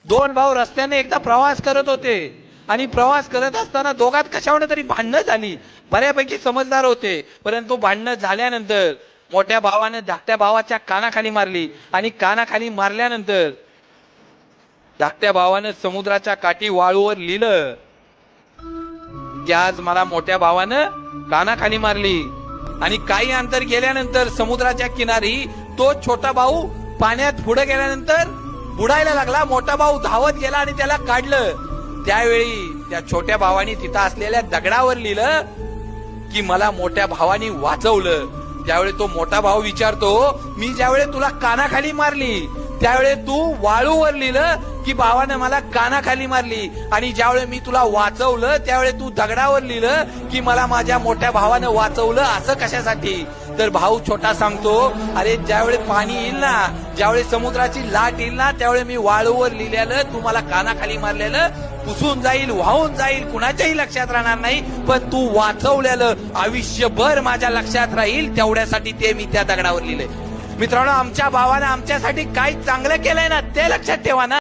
दोन भाऊ रस्त्याने एकदा प्रवास करत होते आणि प्रवास करत असताना दोघात कशावर तरी भांडणं झाली. बऱ्यापैकी समजदार होते, परंतु भांडणं झाल्यानंतर मोठ्या भावाने धाकट्या भावाच्या कानाखाली मारली आणि कानाखाली मारल्यानंतर धाकट्या भावानं समुद्राच्या काठी वाळूवर लिहिलं की आज मला मोठ्या भावानं कानाखाली मारली. आणि काही अंतर गेल्यानंतर समुद्राच्या किनारी तो छोटा भाऊ पाण्यात पुढे गेल्यानंतर बुडायला लागला. मोठा भाऊ धावत गेला आणि त्याला काढलं. त्यावेळी त्या छोट्या भावाने तिथं असलेल्या दगडावर लिहिलं की मला मोठ्या भावाने वाचवलं. त्यावेळी तो मोठा भाऊ विचारतो, मी ज्यावेळी तुला कानाखाली मारली त्यावेळी तू वाळूवर लिहिलं की भावानं मला कानाखाली मारली, आणि ज्यावेळी मी तुला वाचवलं त्यावेळी तू दगडावर लिहिलं की मला माझ्या मोठ्या भावानं वाचवलं. असं कशासाठी? तर भाऊ छोटा सांगतो, अरे ज्यावेळी पाणी येईल ना, ज्यावेळी समुद्राची लाट येईल ना, त्यावेळी मी वाळूवर लिहिलेलं तू मला कानाखाली मारलेलं पुसून जाईल, वाहून जाईल, कुणाच्याही लक्षात राहणार नाही, पण तू वाचवलेलं आयुष्यभर माझ्या लक्षात राहील. तेवढ्यासाठी ते मी त्या दगडावर लिहिलंय. मित्रांनो, आमच्या भावानं आमच्यासाठी काय चांगलं केलंय ना ते लक्षात ठेवा ना.